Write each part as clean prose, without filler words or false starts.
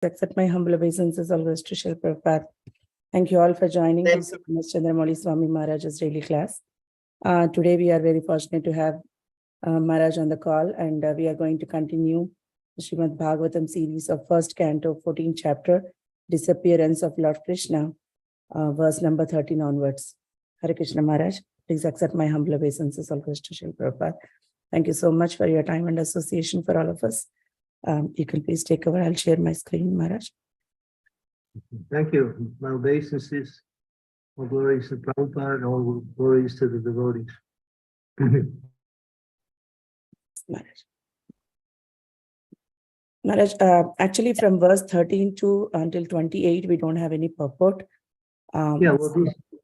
Accept my humble obeisances always to Shri Prabhupada. Thank you all for joining this HH Candramauli Swami Maharaj's daily class. Today we are very fortunate to have Maharaj on the call, and we are going to continue the Srimad Bhagavatam series of first canto, 14th chapter, Disappearance of Lord Krishna, verse number 13 onwards. Hare Krishna Maharaj, please accept my humble obeisances always to Shri Prabhupada. Thank you so much for your time and association for all of us. You can please take over. I'll share my screen, Maharaj. Thank you. My obeisances, all glories to Prabhupada, all glories to the devotees. Maharaj, actually from verse 13 to until 28, we don't have any purport.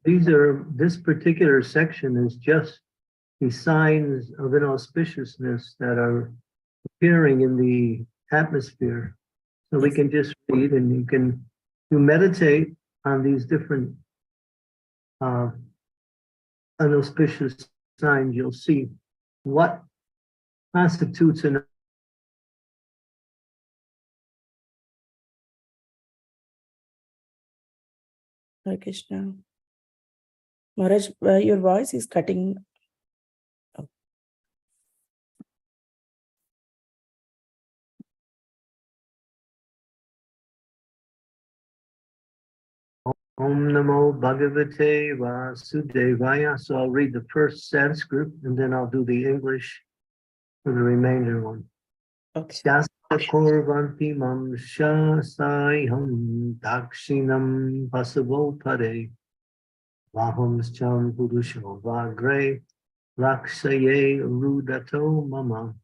This particular section is just the signs of inauspiciousness that are appearing in the atmosphere. So we can just read, and you meditate on these different inauspicious signs. You'll see what constitutes an Hare Krishna. Maharaj, your voice is cutting. Om Namo Bhagavate Vasudevaya. So I'll read the first Sanskrit and then I'll do the English for the remainder one. Okay. Shasta Korvanti Mam Shasayam Dakshinam Pasavo Pade Vahams Cham Purusho Vagre Laksaye Rudato Mama.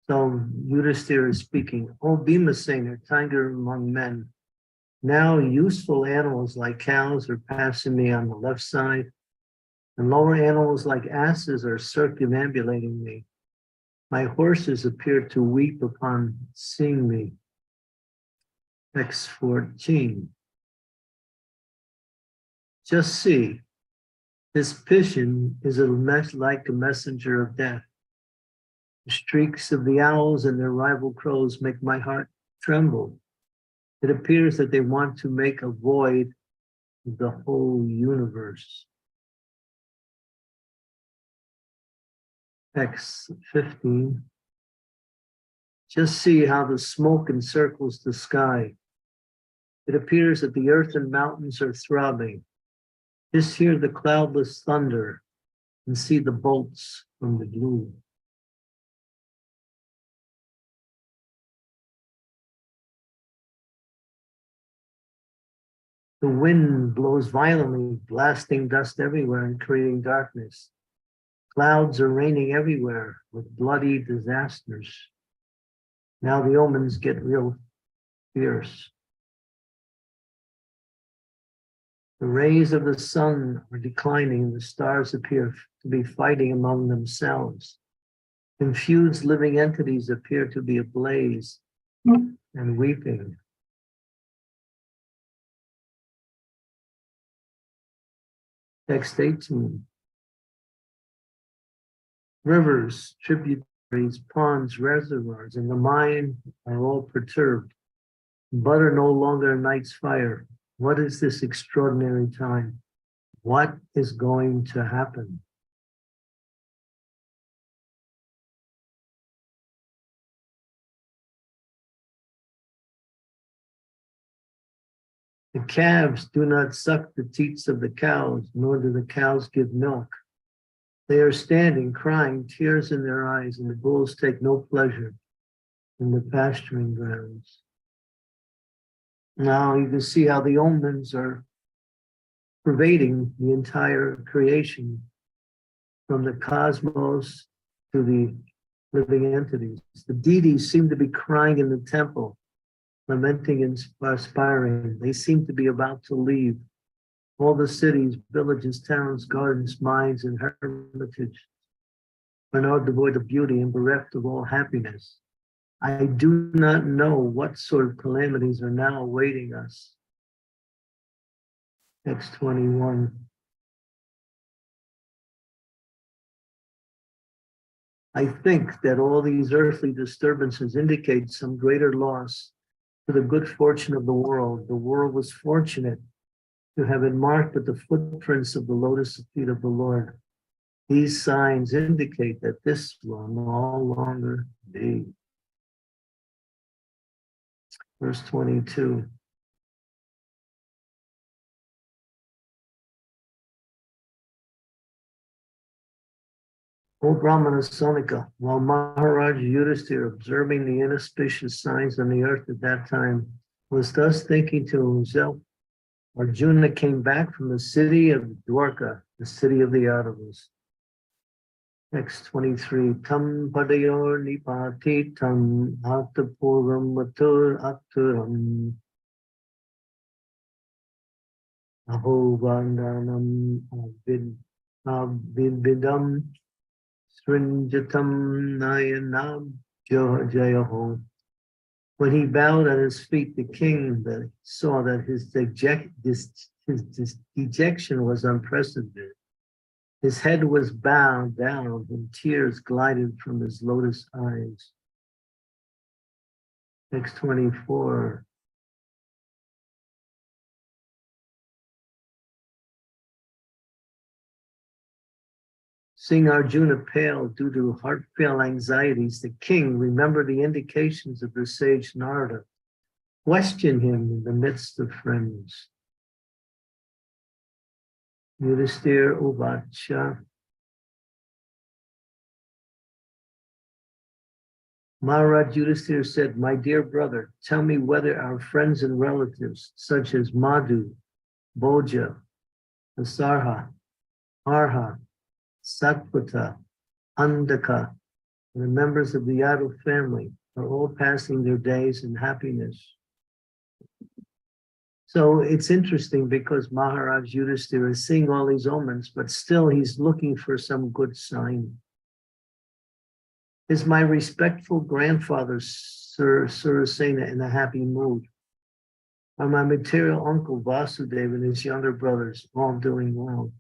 So Yudhisthira is speaking. O Bhimasena, tiger among men. Now useful animals like cows are passing me on the left side, and lower animals like asses are circumambulating me. My horses appear to weep upon seeing me. Text 14. Just see, this pigeon is like a messenger of death. The streaks of the owls and their rival crows make my heart tremble. It appears that they want to make a void of the whole universe. Text 15. Just see how the smoke encircles the sky. It appears that the earth and mountains are throbbing. Just hear the cloudless thunder and see the bolts from the blue. The wind blows violently, blasting dust everywhere and creating darkness. Clouds are raining everywhere with bloody disasters. Now the omens get real fierce. The rays of the sun are declining and the stars appear to be fighting among themselves. Confused living entities appear to be ablaze and weeping. Text 18. Rivers, tributaries, ponds, reservoirs, and the mine are all perturbed. Butter no longer ignites fire. What is this extraordinary time? What is going to happen? The calves do not suck the teats of the cows, nor do the cows give milk. They are standing, crying, tears in their eyes, and the bulls take no pleasure in the pasturing grounds. Now you can see how the omens are pervading the entire creation, from the cosmos to the living entities. The deities seem to be crying in the temple, lamenting and aspiring. They seem to be about to leave. All the cities, villages, towns, gardens, mines, and hermitages are now devoid of beauty and bereft of all happiness. I do not know what sort of calamities are now awaiting us. Text 21. I think that all these earthly disturbances indicate some greater loss for the good fortune of the world. The world was fortunate to have been marked with the footprints of the lotus feet of the Lord. These signs indicate that this will no longer be. Verse 22. O Brahmana Sonika, while Maharaj Yudhisthira, observing the inauspicious signs on the earth at that time, was thus thinking to himself, Arjuna came back from the city of Dwarka, the city of the Yadavas. Text 23. Tam padayor nipati tam atapuram matur akturam aho vandanam abidam srinjatam nayanam jayaho. When he bowed at his feet, the king saw that his dejection was unprecedented. His head was bowed down and tears glided from his lotus eyes. Text 24. Seeing Arjuna pale due to heartfelt anxieties, the king remembered the indications of the sage Narada, questioned him in the midst of friends. Yudhisthira Uvacha. Maharaj Yudhisthira said, my dear brother, tell me whether our friends and relatives, such as Madhu, Bhoja, Asarha, Arha, Satvata, Andaka, and the members of the Yadav family are all passing their days in happiness. So it's interesting because Maharaj Yudhisthira is seeing all these omens, but still he's looking for some good sign. Is my respectful grandfather, Surasena, in a happy mood? Are my material uncle Vasudeva and his younger brothers all doing well?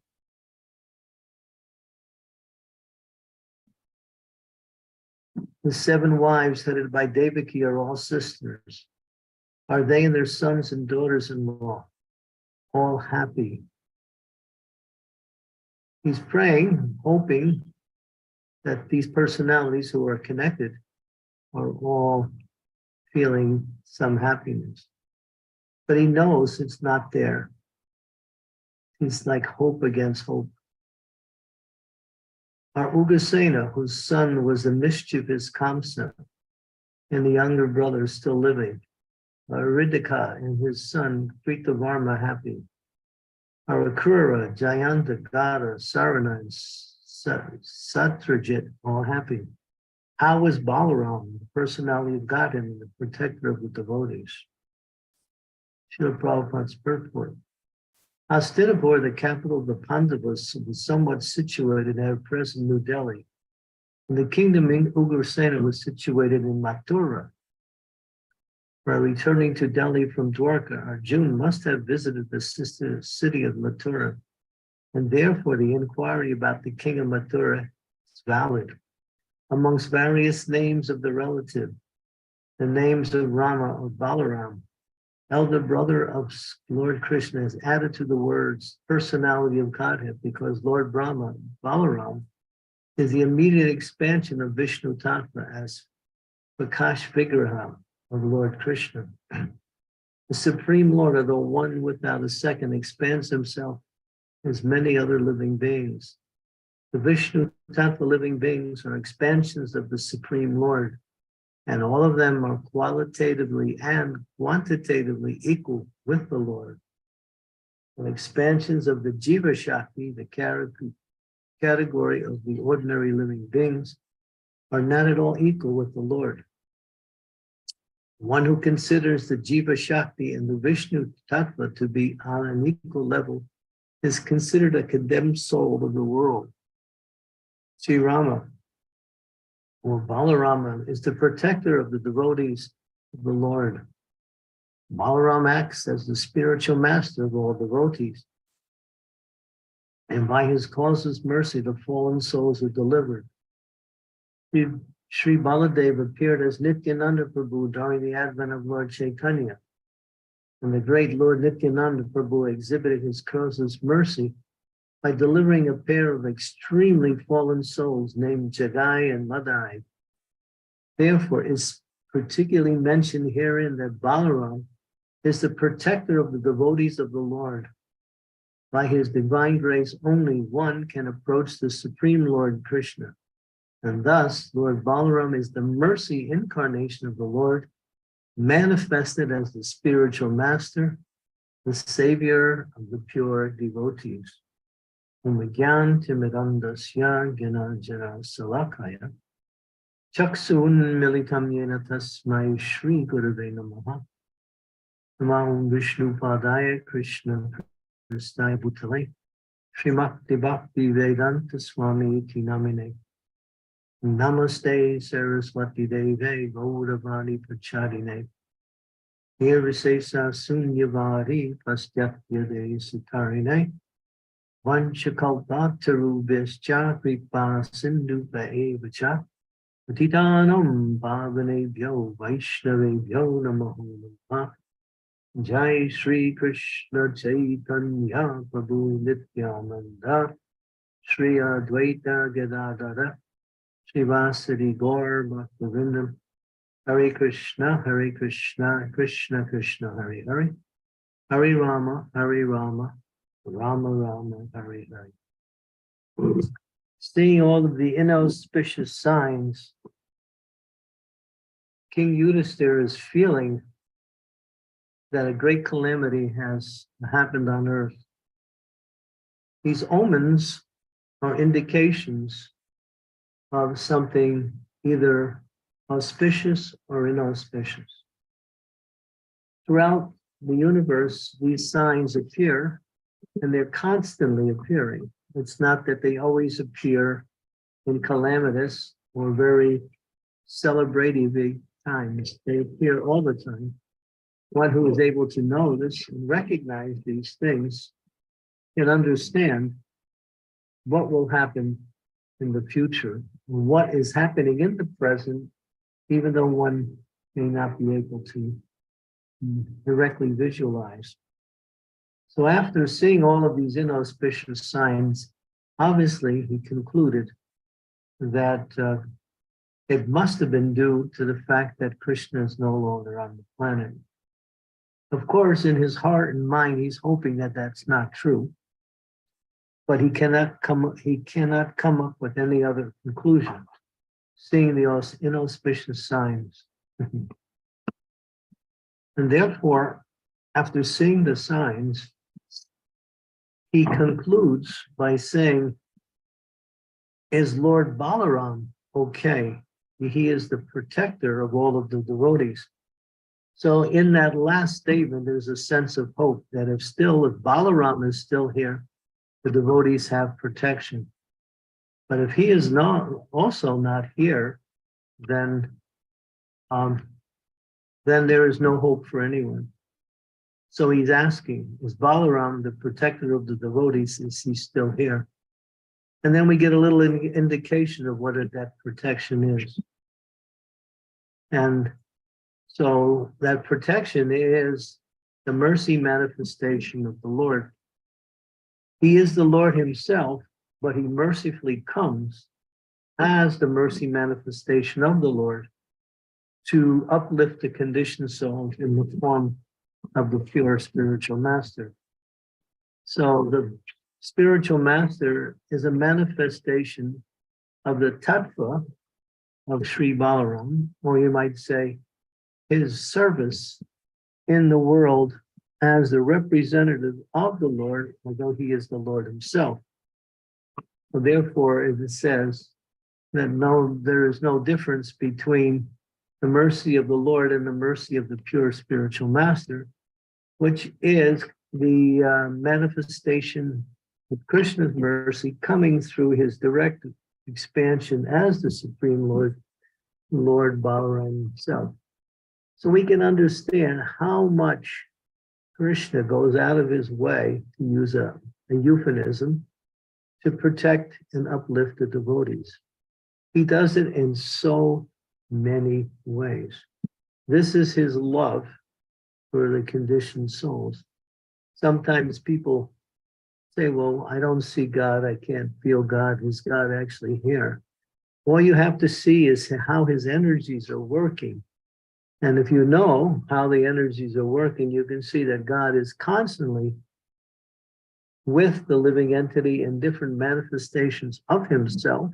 The 7 wives headed by Devaki are all sisters. Are they and their sons and daughters-in-law all happy? He's praying, hoping that these personalities who are connected are all feeling some happiness. But he knows it's not there. He's like hope against hope. Our Ugasena, whose son was a mischievous Kamsa, and the younger brother is still living. Our Ridhika and his son Kritavarma happy. Our Akrura, Jayanta, Gada, Sarana, and Satrajit all happy. How is Balaram, the personality of Godhead and the protector of the devotees? Srila Prabhupada's purport. Hastinapur, the capital of the Pandavas, was somewhat situated at present New Delhi. And the kingdom in Ugrasena was situated in Mathura. While returning to Delhi from Dwarka, Arjuna must have visited the sister city of Mathura, and therefore the inquiry about the king of Mathura is valid. Amongst various names of the relative, the names of Rama or Balaram, elder brother of Lord Krishna, is added to the words personality of Godhead because Lord Brahma, Balaram, is the immediate expansion of Vishnu Tattva as Prakash Vigraha of Lord Krishna. The Supreme Lord, although one without a second, expands himself as many other living beings. The Vishnu Tattva living beings are expansions of the Supreme Lord, and all of them are qualitatively and quantitatively equal with the Lord. The expansions of the Jiva Shakti, the category of the ordinary living beings, are not at all equal with the Lord. One who considers the Jiva Shakti and the Vishnu Tattva to be on an equal level is considered a condemned soul of the world. Sri Rama, or Balarama, is the protector of the devotees of the Lord. Balaram acts as the spiritual master of all devotees. And by his causeless mercy, the fallen souls are delivered. Sri Baladev appeared as Nityananda Prabhu during the advent of Lord Chaitanya. And the great Lord Nityananda Prabhu exhibited his closest mercy by delivering a pair of extremely fallen souls named Jagai and Madai. Therefore, it's particularly mentioned herein that Balaram is the protector of the devotees of the Lord. By his divine grace, only one can approach the Supreme Lord Krishna. And thus, Lord Balaram is the mercy incarnation of the Lord, manifested as the spiritual master, the savior of the pure devotees. Umagyan Timidandasya Gyananjana Salakaya Chaksun Militam Yena Tasmai Shri Gurave Namaha Namahum Vishnu Padaya Krishna Prasthaya Bhutale Srimakti Bhakti Vedanta Swami Iti Namine Namaste Saraswati Deve Gauravani Prachadine Nirvisesa Sunyavari Pastyatya De Sitarine Vanchakalpatarubhascha Kripa Sindhupa Evacha Patitanam Pavanebhyo Vaishnavebhyo Namo Namaha Jai Shri Krishna Chaitanya Prabhu Nityananda Shri Advaita Gadadara Srivasadi Gaur Bhaktivinoda Hare Krishna, Krishna Krishna, Hare Hare, Hare Rama, Rama Rama, Hare Hare. Seeing all of the inauspicious signs, King Yudhisthira is feeling that a great calamity has happened on earth. These omens are indications of something either auspicious or inauspicious. Throughout the universe, these signs appear, and they're constantly appearing. It's not that they always appear in calamitous or very celebrative times. They appear all the time. One who is able to notice and recognize these things can understand what will happen in the future, what is happening in the present, even though one may not be able to directly visualize. So after seeing all of these inauspicious signs, obviously he concluded that it must have been due to the fact that Krishna is no longer on the planet. Of course, in his heart and mind, he's hoping that that's not true, but he cannot come up with any other conclusion, seeing the inauspicious signs. And therefore, after seeing the signs, he concludes by saying, is Lord Balaram okay? He is the protector of all of the devotees. So in that last statement, there's a sense of hope that if Balaram is still here, the devotees have protection. But if he is also not here, then there is no hope for anyone. So he's asking, is Balaram the protector of the devotees? Is he still here? And then we get a little indication of what that protection is. And so that protection is the mercy manifestation of the Lord. He is the Lord himself, but he mercifully comes as the mercy manifestation of the Lord to uplift the conditioned soul in the form of the pure spiritual master. So the spiritual master is a manifestation of the tattva of Sri Balaram, or you might say his service in the world as the representative of the Lord, although he is the Lord himself. So therefore, as it says that there is no difference between the mercy of the Lord and the mercy of the pure spiritual master, which is the manifestation of Krishna's mercy coming through his direct expansion as the Supreme Lord, Lord Balaram himself. So we can understand how much Krishna goes out of his way, to use a euphemism, to protect and uplift the devotees. He does it in so many ways. This is his love for the conditioned souls. Sometimes people say, well, I don't see God, I can't feel God. Is God actually here? All you have to see is how his energies are working. And if you know how the energies are working, you can see that God is constantly with the living entity in different manifestations of himself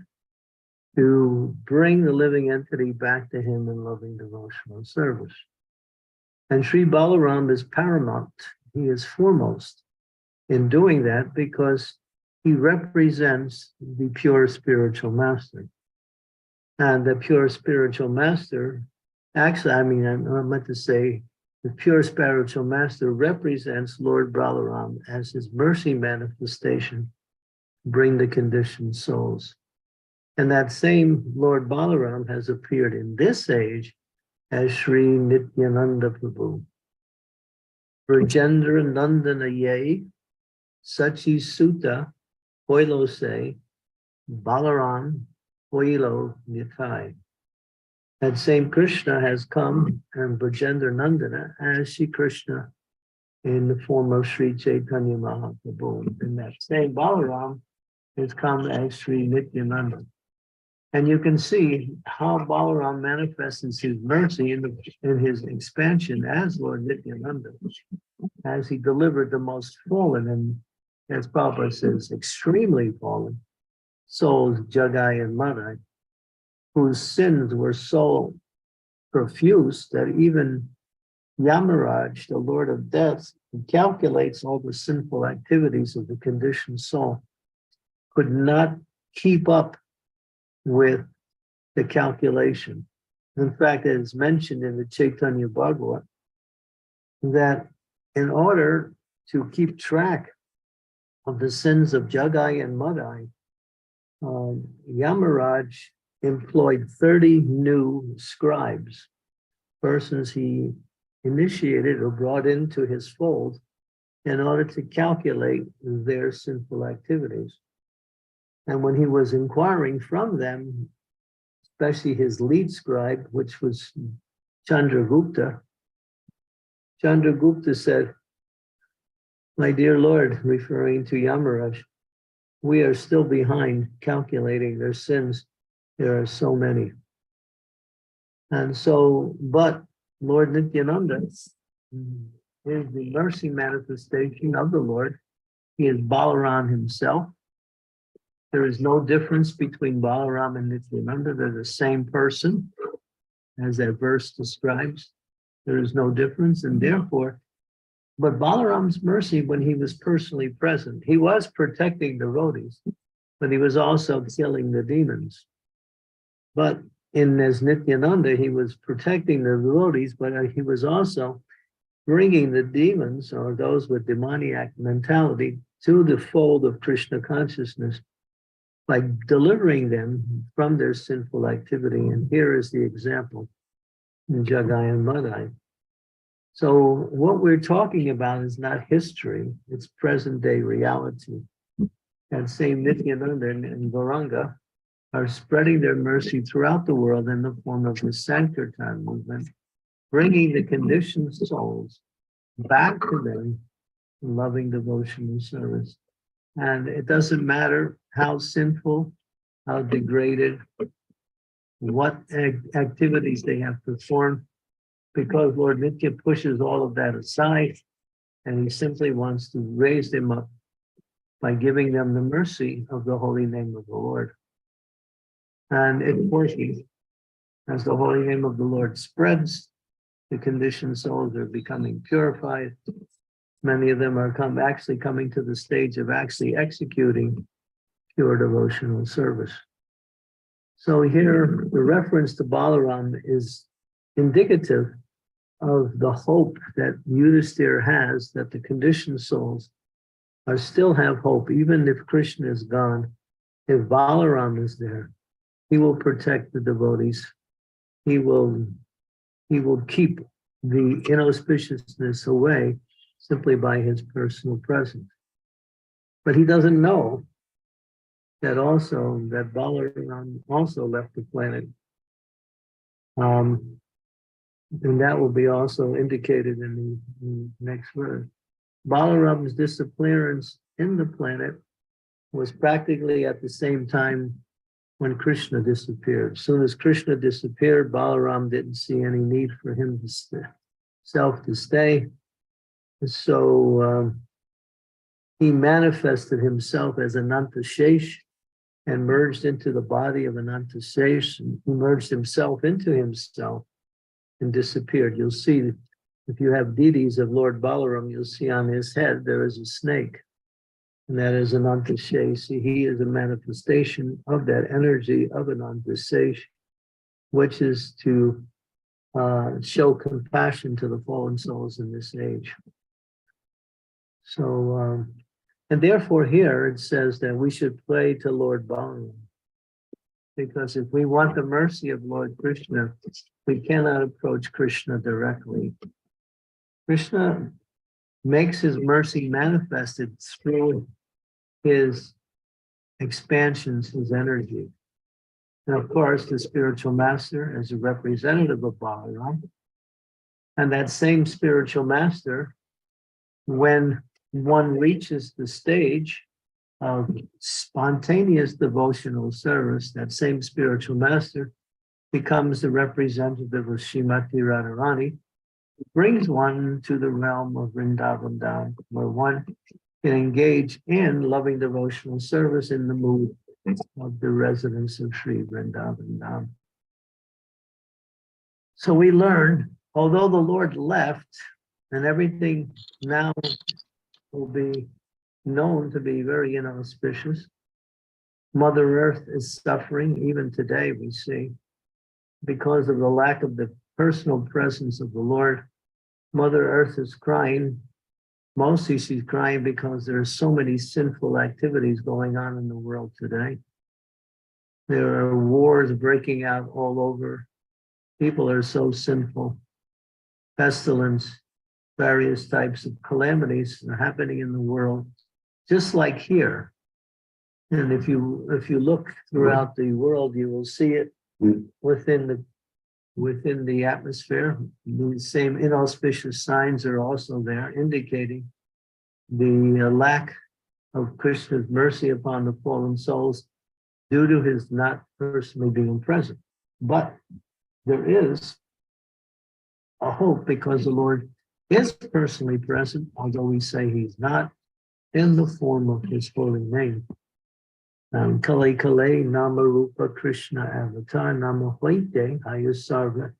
to bring the living entity back to him in loving devotional service. And Sri Balaram is paramount. He is foremost in doing that because he represents the pure spiritual master. And the pure spiritual master, actually, I meant to say, the pure spiritual master represents Lord Balaram as his mercy manifestation, bring the conditioned souls. And that same Lord Balaram has appeared in this age as Sri Nityananda Prabhu. Brajendra Nandana Ye, Sachi Sutta, Hoilo Se, Balaram, Hoilo Nitai. That same Krishna has come, and Brajendra Nandana as Shri Krishna in the form of Sri Chaitanya Mahaprabhu. And that same Balaram has come as Sri Nityananda. And you can see how Balaram manifests his mercy in his expansion as Lord Nityananda, as he delivered the most fallen, and as Prabhupada says, extremely fallen souls, Jagai and Madai, whose sins were so profuse that even Yamaraj, the Lord of Death, who calculates all the sinful activities of the conditioned soul, could not keep up with the calculation. In fact, it is mentioned in the Chaitanya Bhagavat that in order to keep track of the sins of Jagai and Madai, Yamaraj employed 30 new scribes, persons he initiated or brought into his fold in order to calculate their sinful activities. And when he was inquiring from them, especially his lead scribe, which was Chandragupta, Chandragupta said, "My dear Lord," referring to Yamaraj, "we are still behind calculating their sins. There are so many." And so, but Lord Nityananda is the mercy manifestation of the Lord. He is Balaram himself. There is no difference between Balaram and Nityananda. They're the same person, as that verse describes. There is no difference, and therefore, but Balaram's mercy, when he was personally present, he was protecting the devotees, but he was also killing the demons. But as Nityananda, he was protecting the devotees, but he was also bringing the demons, or those with demoniac mentality, to the fold of Krishna consciousness by delivering them from their sinful activity. And here is the example in Jagai and Madai. So what we're talking about is not history, it's present day reality. And same Nityananda and Gauranga are spreading their mercy throughout the world in the form of the Sankirtan movement, bringing the conditioned souls back to them in loving devotion and service. And it doesn't matter how sinful, how degraded, what activities they have performed, because Lord Nitya pushes all of that aside, and he simply wants to raise them up by giving them the mercy of the holy name of the Lord. And it working, as the holy name of the Lord spreads, the conditioned souls are becoming purified. Many of them are actually coming to the stage of actually executing pure devotional service. So here, the reference to Balaram is indicative of the hope that Yudhisthira has, that the conditioned souls still have hope, even if Krishna is gone. If Balaram is there, he will protect the devotees. He will keep the inauspiciousness away simply by his personal presence. But he doesn't know that Balaram also left the planet. And that will be also indicated in the next verse. Balaram's disappearance in the planet was practically at the same time when Krishna disappeared. As soon as Krishna disappeared, Balaram didn't see any need for him to stay. So he manifested himself as Ananta Shesh and merged into the body of Ananta Shesh. And he merged himself into himself and disappeared. You'll see, if you have deities of Lord Balaram, you'll see on his head there is a snake. And that is Ananta Shesh. He is a manifestation of that energy of Ananta Shesh, which is to show compassion to the fallen souls in this age. So, and therefore here it says that we should pray to Lord Balaram. Because if we want the mercy of Lord Krishna, we cannot approach Krishna directly. Krishna makes his mercy manifested through his expansions, his energy. And of course, the spiritual master is a representative of Balaram. And that same spiritual master, when one reaches the stage of spontaneous devotional service, that same spiritual master becomes the representative of Srimati Radharani, brings one to the realm of Vrindavan Dham, where one can engage in loving devotional service in the mood of the residents of Sri Vrindavan Dham. So we learn, although the Lord left, and everything now will be known to be very inauspicious. Mother Earth is suffering, even today we see, because of the lack of the personal presence of the Lord. Mother Earth is crying. Mostly she's crying because there are so many sinful activities going on in the world today. There are wars breaking out all over. People are so sinful. Pestilence, various types of calamities are happening in the world, just like here. And if you look throughout the world, you will see it within the atmosphere. The same inauspicious signs are also there, indicating the lack of Krishna's mercy upon the fallen souls due to his not personally being present. But there is a hope, because the Lord is personally present, although we say he's not, in the form of his holy name. Kale Kale Nama Rupa Krishna Avatar Nama Hoite Ayusarva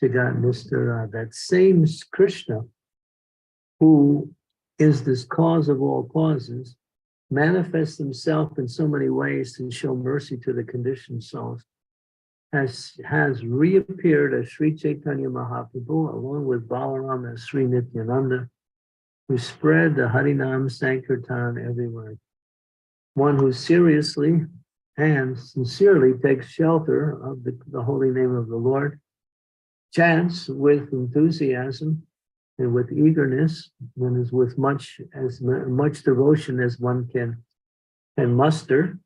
Jagat Nistara. That same Krishna, who is this cause of all causes, manifests himself in so many ways to show mercy to the conditioned souls, has reappeared as Sri Chaitanya Mahaprabhu, along with Balaram as Sri Nityananda, who spread the Harinam Sankirtan everywhere. One who seriously and sincerely takes shelter of the holy name of the Lord, chants with enthusiasm and with eagerness, and is with much devotion as one can muster,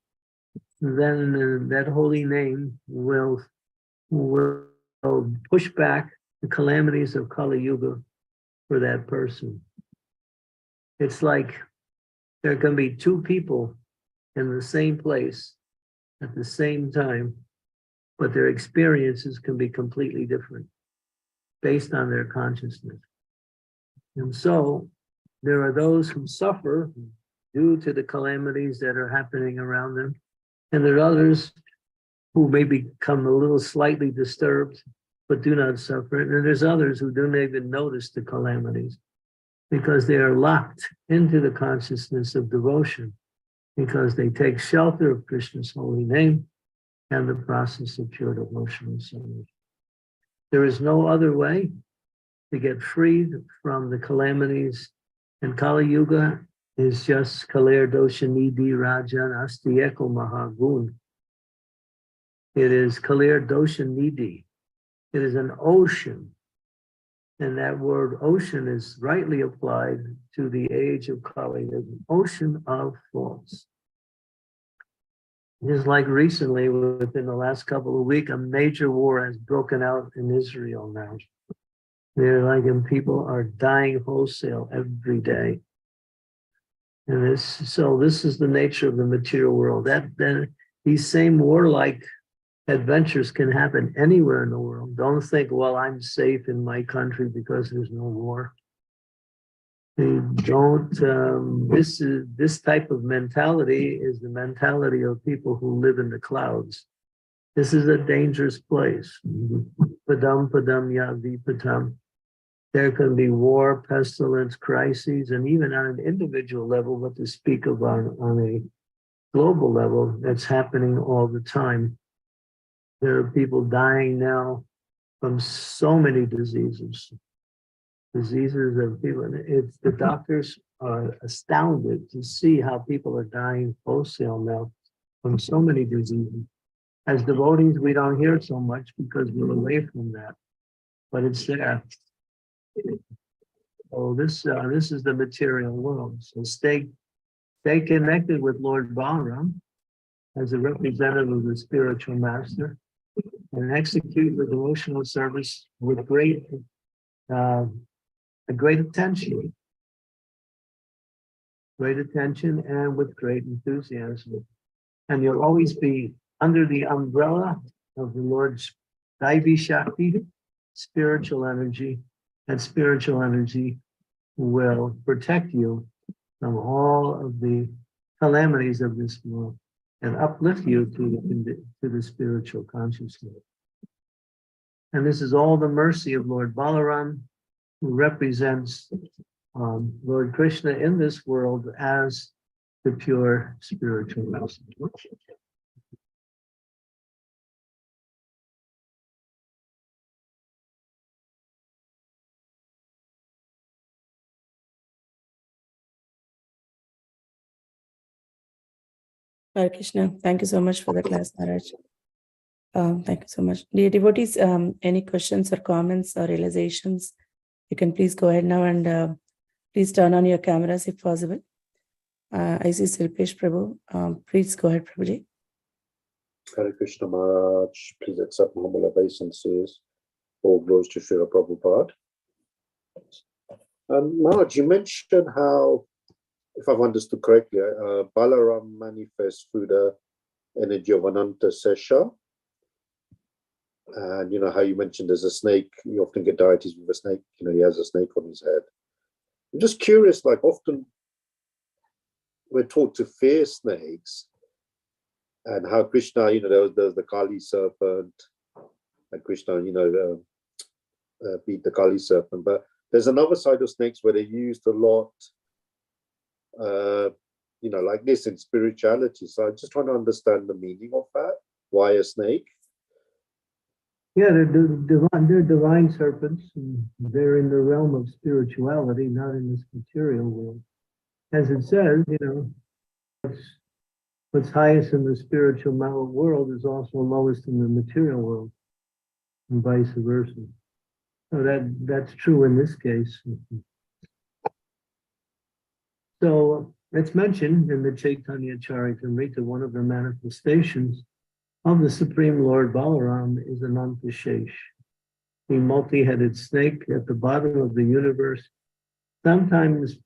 then that holy name will push back the calamities of Kali Yuga for that person. It's like there can be two people in the same place at the same time, but their experiences can be completely different based on their consciousness. And so there are those who suffer due to the calamities that are happening around them, and there are others who may become a little slightly disturbed, but do not suffer. And there's others who don't even notice the calamities because they are locked into the consciousness of devotion, because they take shelter of Krishna's holy name and the process of pure devotional service. There is no other way to get freed from the calamities, and Kali Yuga is just Kaler Dosha Nidhi Rajan Asti Eko Mahagun. It is Kaler Dosha Nidhi. It is an ocean. And that word ocean is rightly applied to the age of Kali, an ocean of faults. Just like recently, within the last couple of weeks, a major war has broken out in Israel now. They're like, and people are dying wholesale every day. And this is the nature of the material world. Then these same warlike adventures can happen anywhere in the world. Don't think, well, I'm safe in my country because there's no war. They don't. This type of mentality is the mentality of people who live in the clouds. This is a dangerous place. Padam padam yavi padam. There can be war, pestilence, crises, and even on an individual level, what to speak of on a global level, that's happening all the time. There are people dying now from so many diseases. Diseases of people. It's the doctors are astounded to see how people are dying wholesale now from so many diseases. As devotees, we don't hear so much because we're away from that, but it's there. So this is the material world. So stay connected with Lord Balaram as a representative of the spiritual master, and execute the devotional service with a great attention, and with great enthusiasm. And you'll always be under the umbrella of the Lord's Daivi Shakti, spiritual energy, and spiritual energy will protect you from all of the calamities of this world and uplift you to the spiritual consciousness. And this is all the mercy of Lord Balaram, who represents Lord Krishna in this world as the pure spiritual master. Hare Krishna. Thank you so much for the class, Maharaj. Thank you so much. Dear devotees, any questions or comments or realizations, you can please go ahead now and please turn on your cameras if possible. I see Silpesh Prabhu. Please go ahead, Prabhuji. Hare Krishna Maharaj, please accept humble obeisances. All glories to Srila Prabhupada. Maharaj, you mentioned how, if I've understood correctly, Balaram manifests through the energy of Ananta Sesha. And you know how you mentioned there's a snake, you often get deities with a snake, you know, he has a snake on his head. I'm just curious, like often we're taught to fear snakes, and how Krishna, you know, there's the Kali serpent, and Krishna, you know, beat the Kali serpent. But there's another side of snakes where they're used a lot, you know, like this in spirituality. So I'm just trying to understand the meaning of that. Why a snake? Yeah, they're divine serpents. And they're in the realm of spirituality, not in this material world. As it says, you know, what's highest in the spiritual world is also lowest in the material world, and vice versa. So that's true in this case. So it's mentioned in the Chaitanya Charitamrita, one of the manifestations of the Supreme Lord Balaram is Ananta Shesh, the multi-headed snake at the bottom of the universe. Sometimes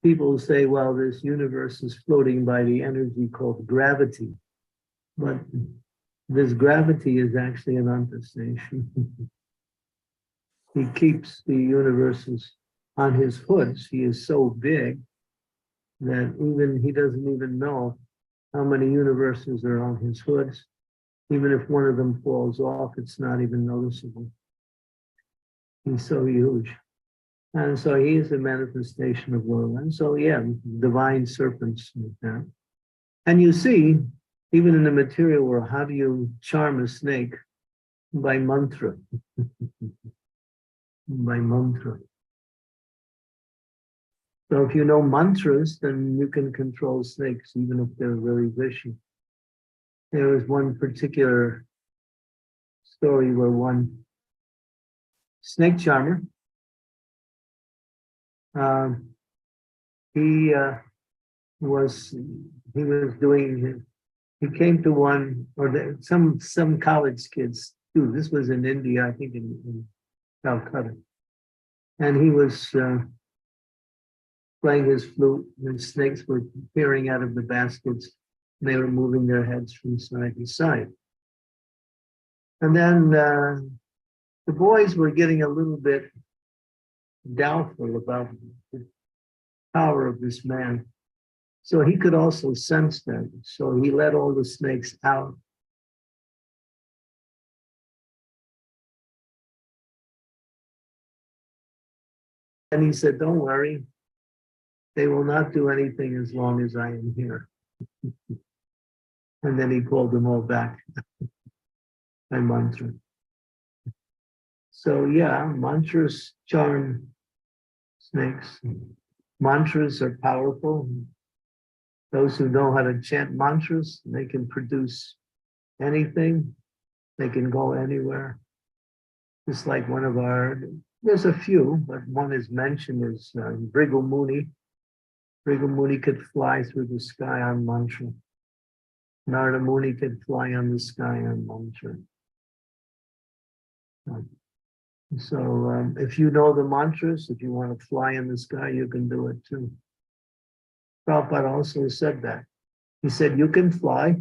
people say, well, this universe is floating by the energy called gravity. But this gravity is actually Ananta Shesh. He keeps the universes on his hoods. He is so big that even he doesn't even know how many universes are on his hoods. Even if one of them falls off, it's not even noticeable. He's so huge. And so he is a manifestation of Lord. And so, yeah, divine serpents like that. And you see, even in the material world, how do you charm a snake? By mantra. By mantra. So if you know mantras, then you can control snakes, even if they're very vicious. There was one particular story where one snake charmer, he was doing he came to one, or some college kids too. This was in India, I think in Calcutta. And he was playing his flute, and snakes were peering out of the baskets. And they were moving their heads from side to side. And then the boys were getting a little bit doubtful about the power of this man. So he could also sense them. So he let all the snakes out. And he said, don't worry, they will not do anything as long as I am here. And then he called them all back by mantra. So yeah, mantras charm snakes. Mantras are powerful. Those who know how to chant mantras, they can produce anything. They can go anywhere. Just like one of our, there's a few, but one is mentioned is Bhrigu Muni. Bhrigu Muni could fly through the sky on mantra. Narada Muni could fly on the sky on mantra. So if you know the mantras, if you want to fly in the sky, you can do it too. Prabhupada also said that. He said, you can fly.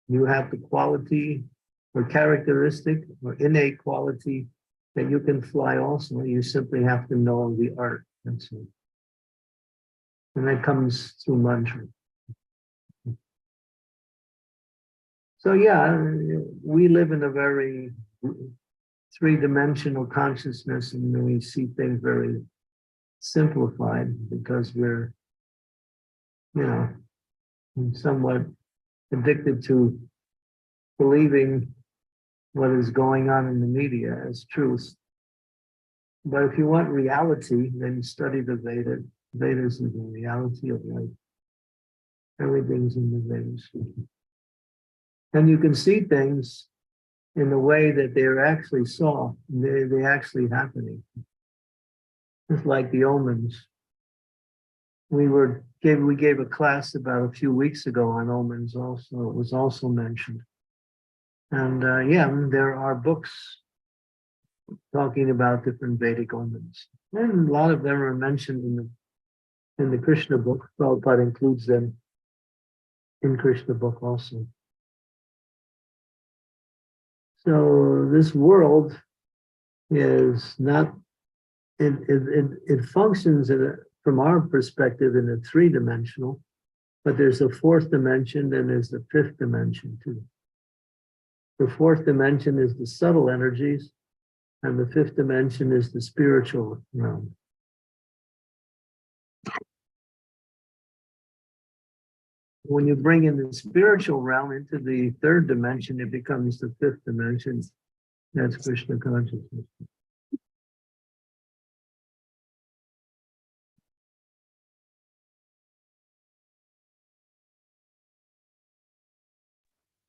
You have the quality or characteristic or innate quality that you can fly also. You simply have to know the art. That's it. And that comes through mantra. So yeah, we live in a very three-dimensional consciousness, and we see things very simplified because we're, somewhat addicted to believing what is going on in the media as truth. But if you want reality, then study the Vedas. Vedas is the reality of life. Everything's in the Vedas. And you can see things in the way that they're actually saw. They're actually happening. It's like the omens. We gave a class about a few weeks ago on omens also. It was also mentioned. And there are books talking about different Vedic omens. And a lot of them are mentioned in the Krishna book. Prabhupada includes them in Krishna book also. So this world is not, it functions from our perspective in a three-dimensional, but there's a fourth dimension and there's the fifth dimension too. The fourth dimension is the subtle energies, and the fifth dimension is the spiritual realm. When you bring in the spiritual realm into the third dimension, it becomes the fifth dimension. That's Krishna consciousness.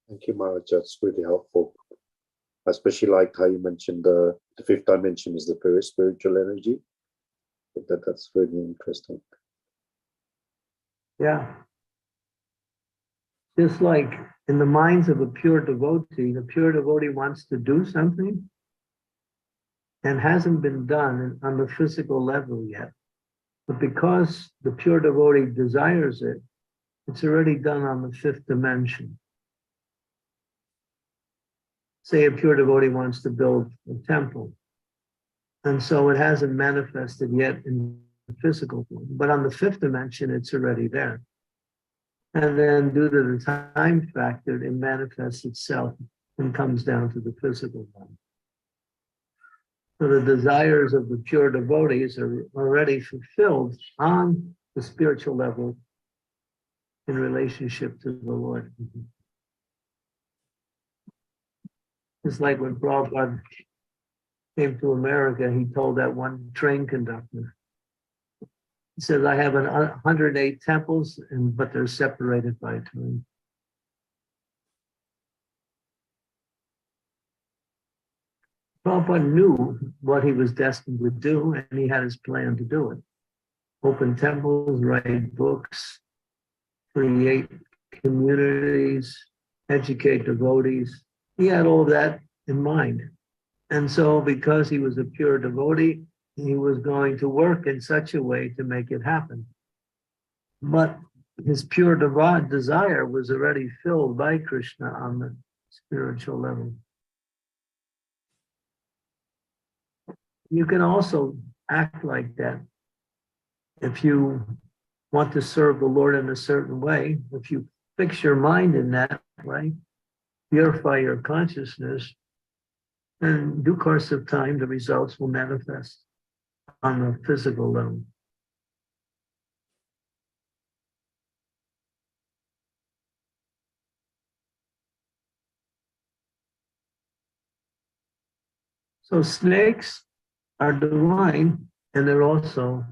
Thank you, Maharaj. That's really helpful. I especially liked how you mentioned the fifth dimension is the spiritual energy. That's really interesting. Yeah. Just like in the minds of a pure devotee, the pure devotee wants to do something and hasn't been done on the physical level yet. But because the pure devotee desires it, it's already done on the fifth dimension. Say a pure devotee wants to build a temple, and so it hasn't manifested yet in the physical form, but on the fifth dimension, it's already there. And then due to the time factor, it manifests itself and comes down to the physical realm. So the desires of the pure devotees are already fulfilled on the spiritual level in relationship to the Lord. It's like when Prabhupada came to America, he told that one train conductor, he says, I have 108 temples, but they're separated by time. Prabhupada knew what he was destined to do, and he had his plan to do it. Open temples, write books, create communities, educate devotees. He had all of that in mind. And so because he was a pure devotee, he was going to work in such a way to make it happen. But his pure desire was already filled by Krishna on the spiritual level. You can also act like that. If you want to serve the Lord in a certain way, if you fix your mind in that way, purify your consciousness, and in due course of time, the results will manifest on the physical level. So snakes are divine, and they're also,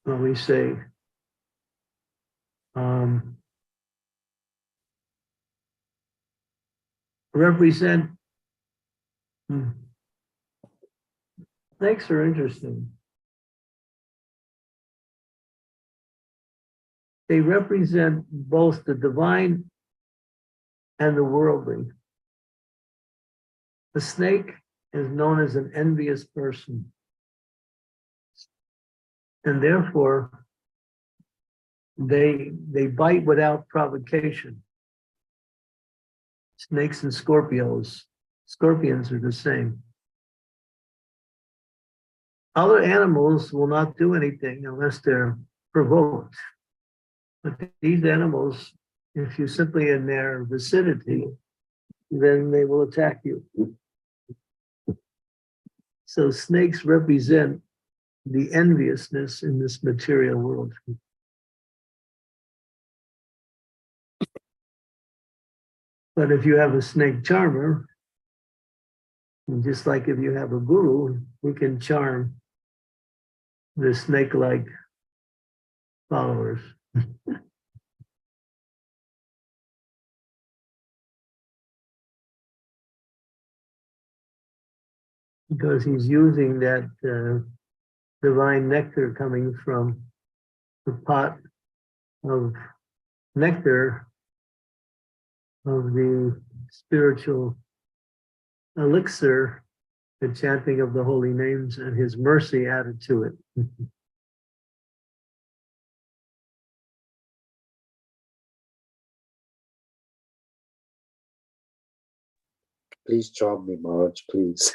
what we say, represent. Snakes are interesting. They represent both the divine and the worldly. The snake is known as an envious person. And therefore, they bite without provocation. Snakes and scorpions are the same. Other animals will not do anything unless they're provoked. But these animals, if you're simply in their vicinity, then they will attack you. So snakes represent the enviousness in this material world. But if you have a snake charmer, just like if you have a guru, he can charm the snake-like followers. Because he's using that divine nectar coming from the pot of nectar of the spiritual elixir, the chanting of the holy names and his mercy added to it. Please charm me, Maharaj, please.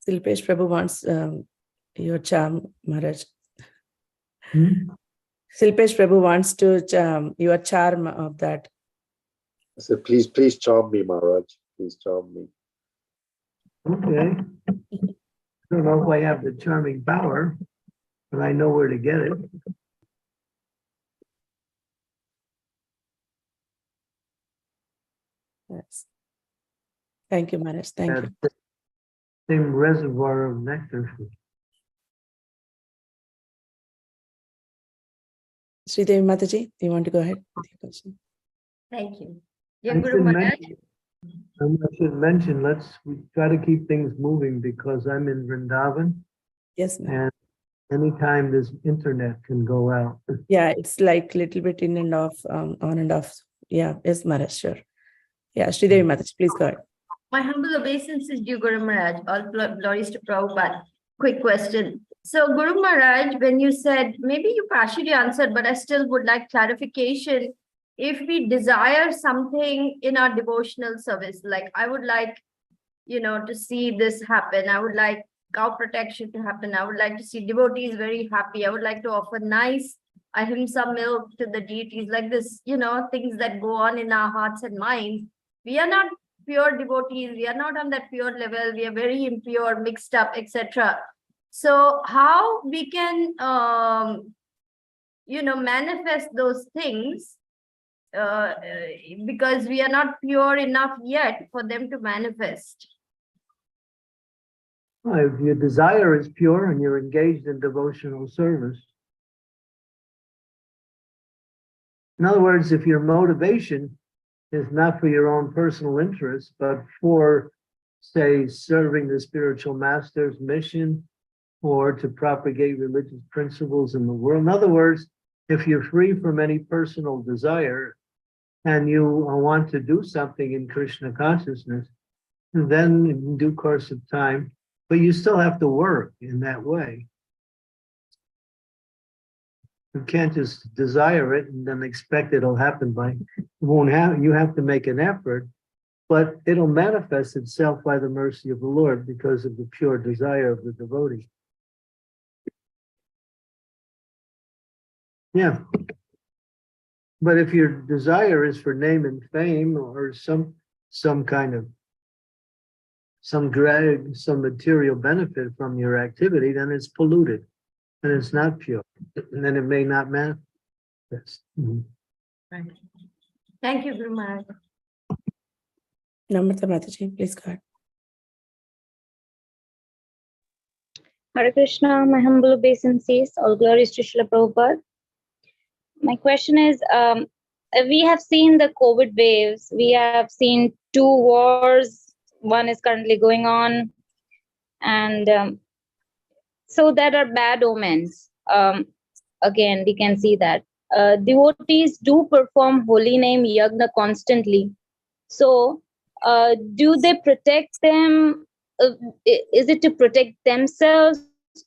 Silpesh Prabhu wants your charm, Maharaj. Silpesh Prabhu wants to your charm of that. I said, please charm me, Maharaj. Please charm me. Okay. I don't know if I have the charming power, but I know where to get it. Yes. Thank you, Maharaj. Thank you. That same reservoir of nectar. Sridevi Mataji, you want to go ahead with your question? Thank you. I Dear Guru Maharaj, should mention, we try to keep things moving because I'm in Vrindavan, Yes, ma'am. and anytime this internet can go out. Yeah, it's like little bit in and off, on and off. Yeah, yes, Maharaj, sure. Yeah, Sridevi Mataji, please go ahead. my humble obeisance is due Guru Maharaj. All glories to Prabhupada. Quick question. So Guru Maharaj, when you said, maybe you partially answered, but I still would like clarification. If we desire something in our devotional service, like I would like, to see this happen. I would like cow protection to happen. I would like to see devotees very happy. I would like to offer nice ahimsa milk to the deities, like this, things that go on in our hearts and minds. We are not pure devotees. We are not on that pure level. We are very impure, mixed up, etc. So how we can, manifest those things because we are not pure enough yet for them to manifest. If your desire is pure and you're engaged in devotional service. In other words, if your motivation is not for your own personal interest, but for, say, serving the spiritual master's mission or to propagate religious principles in the world. In other words, if you're free from any personal desire and you want to do something in Krishna consciousness, then in due course of time, but you still have to work in that way. You can't just desire it and then expect it'll happen you have to make an effort, but it'll manifest itself by the mercy of the Lord because of the pure desire of the devotee. Yeah. But if your desire is for name and fame or some kind of some material benefit from your activity, then it's polluted and it's not pure, and then it may not manifest. Right. Thank you, Guru Maharaj. Namrata Mataji, please go ahead. Hare Krishna, my humble obeisances, all glories to Srila Prabhupada. My question is, we have seen the COVID waves, we have seen 2 wars, one is currently going on, and so there are bad omens. Again, we can see that. Devotees do perform holy name yagna constantly. So, do they protect them? Is it to protect themselves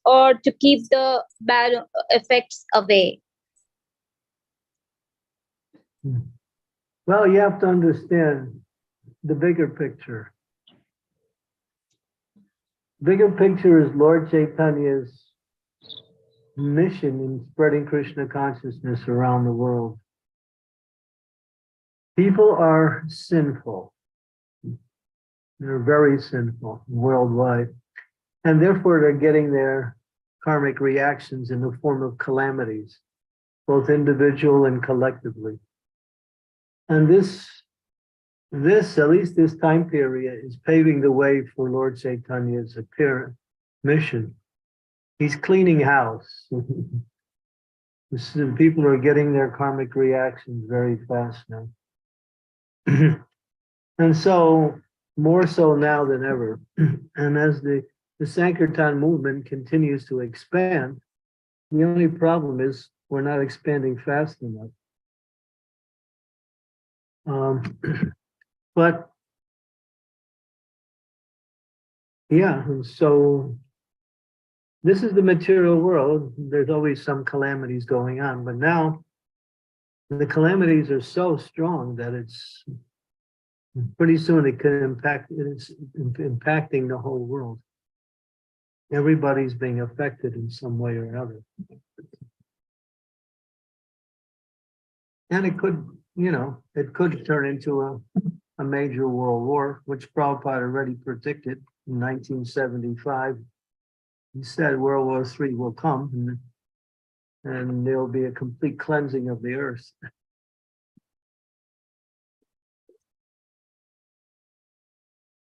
or to keep the bad effects away? Well, you have to understand the bigger picture. Bigger picture is Lord Chaitanya's mission in spreading Krishna consciousness around the world. People are sinful. They're very sinful worldwide. And therefore, they're getting their karmic reactions in the form of calamities, both individual and collectively. And this, at least this time period, is paving the way for Lord Chaitanya's apparent mission. He's cleaning house. People are getting their karmic reactions very fast now. And so, more so now than ever. And as the Sankirtan movement continues to expand, the only problem is we're not expanding fast enough. But yeah, and so this is the material world. There's always some calamities going on, but now the calamities are so strong that it's pretty soon it can it's impacting the whole world. Everybody's being affected in some way or another. And it could, it could turn into a major world war, which Prabhupada already predicted in 1975. He said World War III will come and there'll be a complete cleansing of the earth.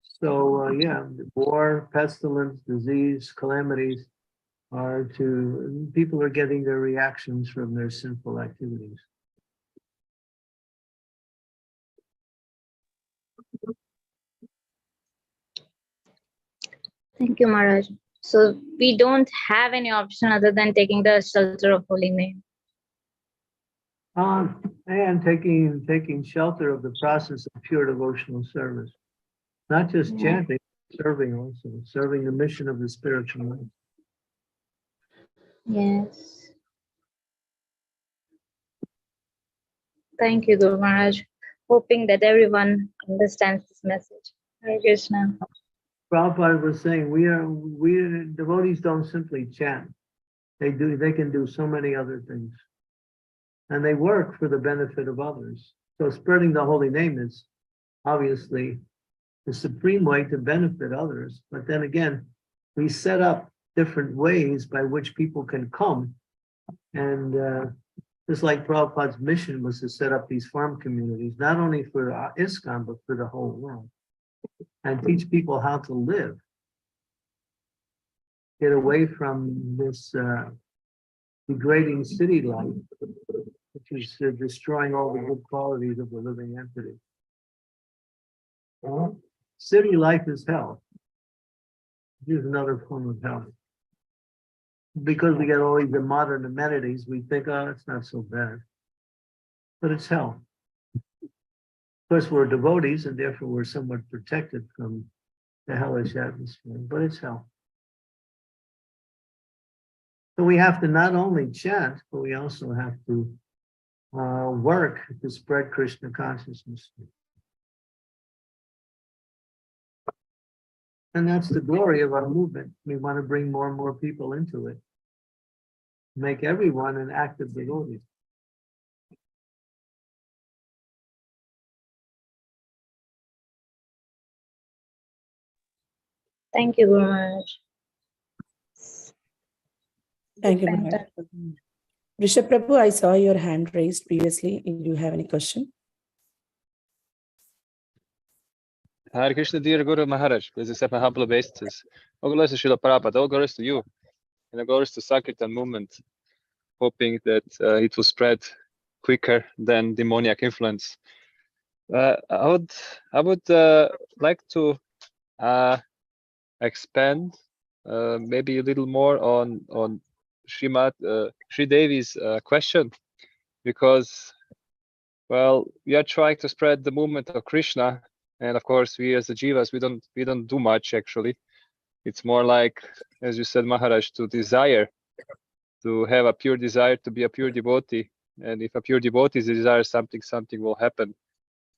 So yeah, war, pestilence, disease, calamities people are getting their reactions from their sinful activities. Thank you, Maharaj. So we don't have any option other than taking the shelter of holy name. And taking shelter of the process of pure devotional service. Not just chanting, serving also, serving the mission of the spiritual life. Yes. Thank you, Guru Maharaj. Hoping that everyone understands this message. Hare Krishna. Prabhupada was saying, we devotees don't simply chant. They can do so many other things. And they work for the benefit of others. So spreading the holy name is obviously the supreme way to benefit others. But then again, we set up different ways by which people can come. And just like Prabhupada's mission was to set up these farm communities, not only for ISKCON, but for the whole world. And teach people how to live. Get away from this degrading city life, which is destroying all the good qualities of the living entity. City life is hell. Here's another form of hell. because we got all these modern amenities, we think, oh, it's not so bad. But it's hell. Of course, we're devotees and therefore we're somewhat protected from the hellish atmosphere, but it's hell. So we have to not only chant, but we also have to work to spread Krishna consciousness. And that's the glory of our movement. We want to bring more and more people into it. Make everyone an active devotee. Thank you, Guru Maharaj. Thank you, Maharaj. Rishabh Prabhu, I saw your hand raised previously. Do you have any question? Hare Krishna, dear Guru Maharaj, please accept my humble obeisances. All glories to Srila Prabhupada, all glories to you, and all glories to Sankirtan movement, hoping that it will spread quicker than demoniac influence. I would like to expand maybe a little more on Sri Devi's question, because, well, we are trying to spread the movement of Krishna. And of course, we as the jivas, we don't do much actually. It's more like, as you said, Maharaj, to desire, to have a pure desire to be a pure devotee. And if a pure devotee desires something, something will happen.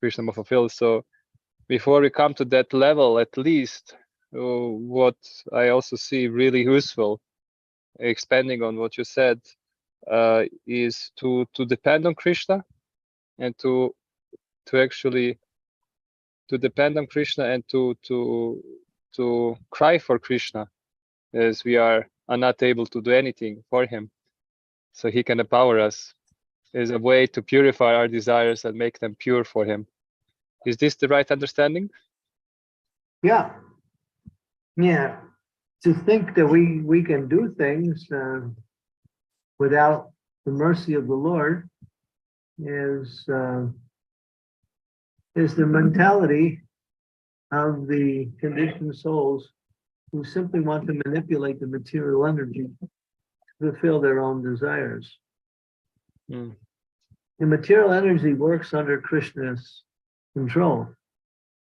Krishna will fulfill. So before we come to that level, at least, what I also see really useful, expanding on what you said, is to depend on Krishna and to actually to depend on Krishna and to cry for Krishna, as we are not able to do anything for him. So he can empower us as a way to purify our desires and make them pure for him. Is this the right understanding? Yeah. Yeah. To think that we can do things without the mercy of the Lord is the mentality of the conditioned souls who simply want to manipulate the material energy to fulfill their own desires. Mm. The material energy works under Krishna's control.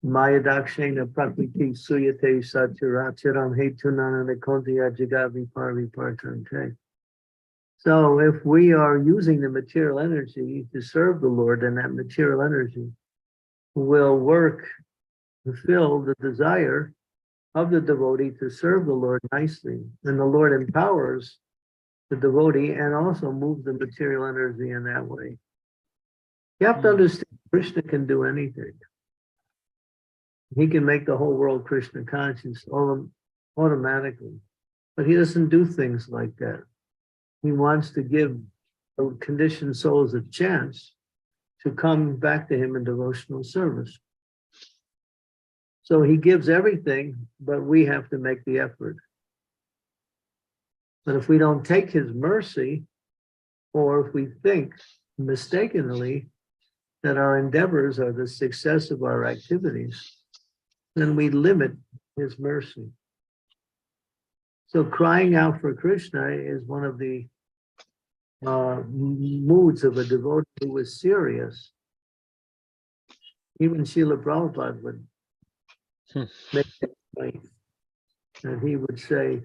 Maya dakshena prakriti suyate satirachiram hetunana nikontiya jagavi parvi partante. So if we are using the material energy to serve the Lord, then that material energy will work to fulfill the desire of the devotee to serve the Lord nicely. And the Lord empowers the devotee and also moves the material energy in that way. You have to understand Krishna can do anything. He can make the whole world Krishna conscious automatically. But he doesn't do things like that. He wants to give conditioned souls a chance to come back to him in devotional service. So he gives everything, but we have to make the effort. But if we don't take his mercy, or if we think mistakenly that our endeavors are the success of our activities, then we limit his mercy. So crying out for Krishna is one of the moods of a devotee who is serious. Even Srila Prabhupada would make that point. And he would say,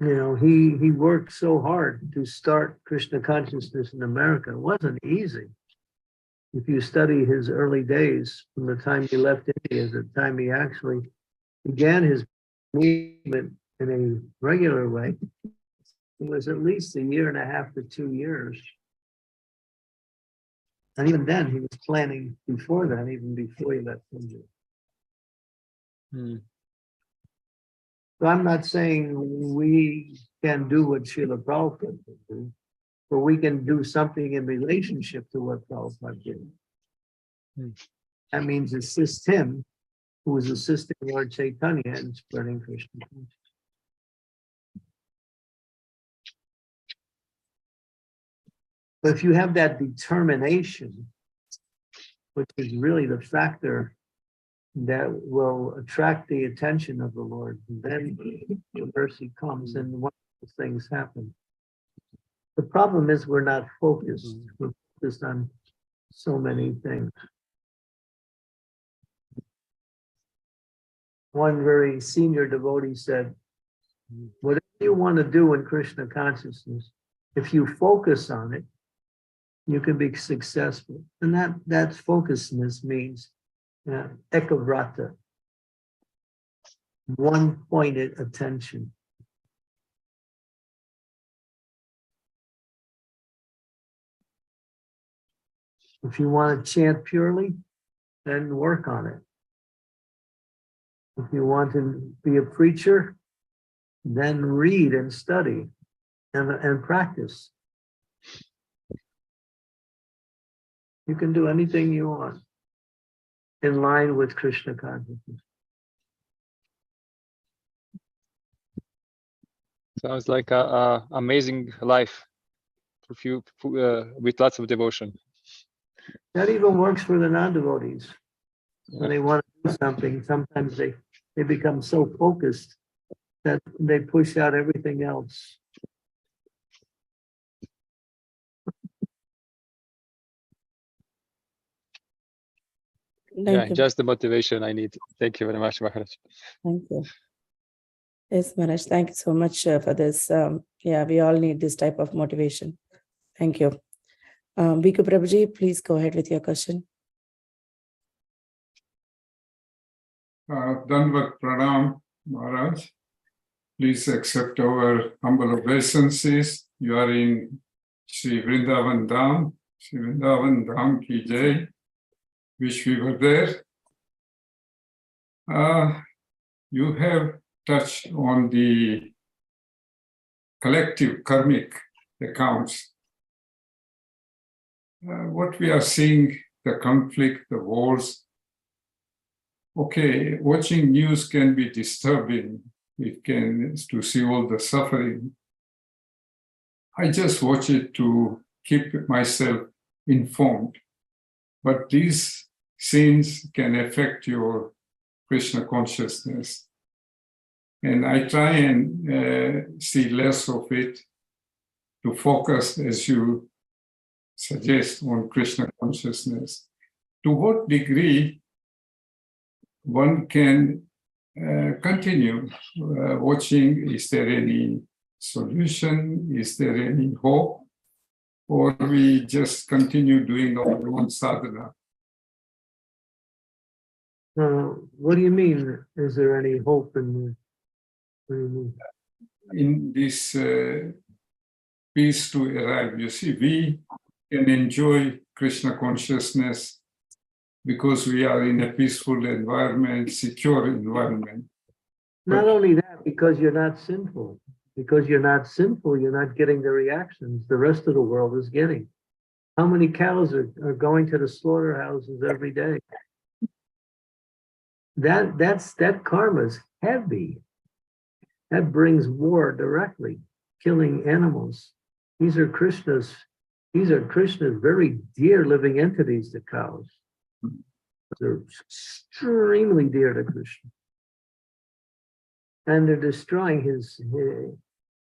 he worked so hard to start Krishna consciousness in America. It wasn't easy. If you study his early days, from the time he left India to the time he actually began his movement in a regular way, it was at least 1.5 to 2 years. And even then, he was planning before that, even before he left India. So I'm not saying we can do what Srila Prabhupada can do, but we can do something in relationship to what Prabhupada did. That means assist him, who was assisting Lord Chaitanya in spreading Krishna consciousness. But if you have that determination, which is really the factor that will attract the attention of the Lord. And then the mercy comes and wonderful things happen. The problem is we're not focused. We're focused on so many things. One very senior devotee said, whatever you want to do in Krishna consciousness, if you focus on it, you can be successful. And that focusedness means ekavrata, one-pointed attention. If you want to chant purely, then work on it. If you want to be a preacher, then read and study and practice. You can do anything you want in line with Krishna consciousness. Sounds like a amazing life for few with lots of devotion. That even works for the non-devotees. When they want to do something, sometimes they become so focused that they push out everything else. Yeah, just the motivation I need. Thank you very much, Maharaj. Thank you. Yes, Maharaj, thank you so much for this. Yeah, we all need this type of motivation. Thank you. Bhikkhu Prabhuji, please go ahead with your question. Dandavat Pranam, Maharaj. Please accept our humble obeisances. You are in Sri Vrindavan Dham. Sri Vrindavan Dham ki jai. Wish we were there. You have touched on the collective karmic accounts. What we are seeing, the conflict, the wars. Okay, watching news can be disturbing. It can, to see all the suffering. I just watch it to keep myself informed. But these scenes can affect your Krishna consciousness. And I try and see less of it, to focus, as you suggest, on Krishna consciousness. To what degree one can continue watching? Is there any solution? Is there any hope? Or we just continue doing our own sadhana? What do you mean? Is there any hope in what do you mean? In this peace to arrive? You see, we can enjoy Krishna consciousness because we are in a peaceful environment, secure environment. Not only that, because you're not sinful. Because you're not sinful, you're not getting the reactions the rest of the world is getting. How many cows are going to the slaughterhouses every day? That karma is heavy. That brings war directly, killing animals. These are Krishna's very dear living entities, the cows. They're extremely dear to Krishna. And they're destroying his,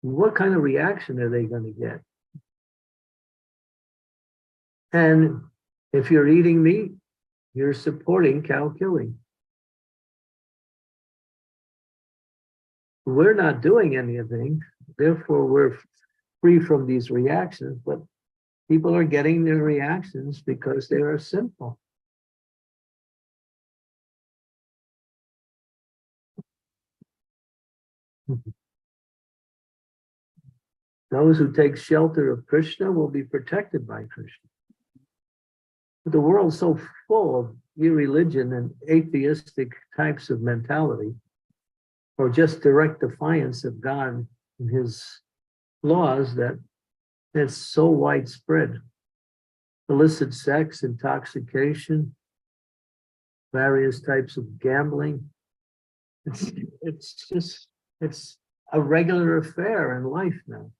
what kind of reaction are they going to get? And if you're eating meat, you're supporting cow killing. We're not doing anything, therefore we're free from these reactions, but people are getting their reactions because they are sinful. Those who take shelter of Krishna will be protected by Krishna. But the world's so full of irreligion and atheistic types of mentality, or just direct defiance of God and his laws, that it's so widespread. Illicit sex, intoxication, various types of gambling. It's a regular affair in life now.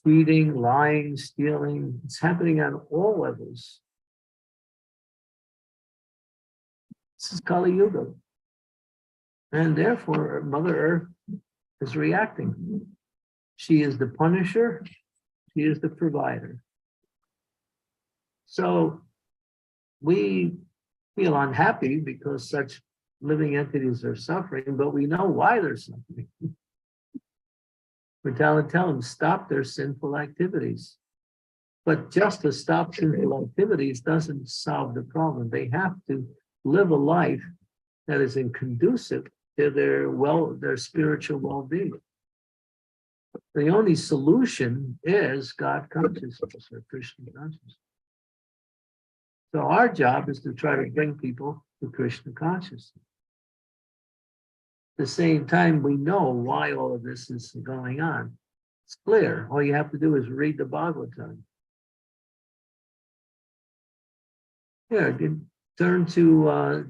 Cheating, lying, stealing, it's happening on all levels. This is Kali Yuga. And therefore, Mother Earth is reacting. She is the punisher. She is the provider. So we feel unhappy because such living entities are suffering, but we know why they're suffering. We're tell them, stop their sinful activities. But just to stop sinful activities doesn't solve the problem. They have to live a life that is conducive to their spiritual well-being. The only solution is God consciousness or Krishna consciousness. So our job is to try to bring people to Krishna consciousness. At the same time, we know why all of this is going on. It's clear. All you have to do is read the Bhagavatam. Here, turn to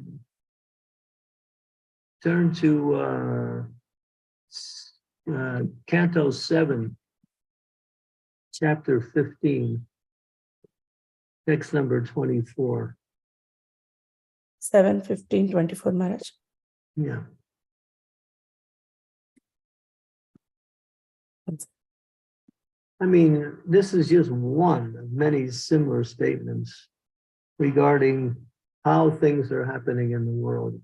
Canto 7, Chapter 15, text number 24. 7:15:24, Maharaj. Yeah. I mean, this is just one of many similar statements regarding how things are happening in the world.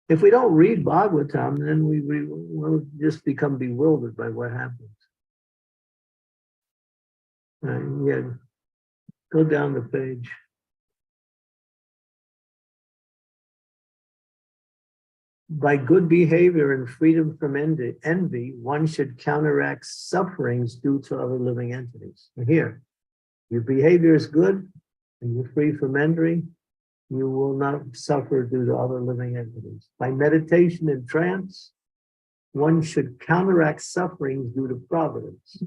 If we don't read Bhagavatam, then we'll just become bewildered by what happens. Yeah, go down the page. By good behavior and freedom from envy, one should counteract sufferings due to other living entities. And here, your behavior is good and you're free from envy, you will not suffer due to other living entities. By meditation and trance, one should counteract sufferings due to providence.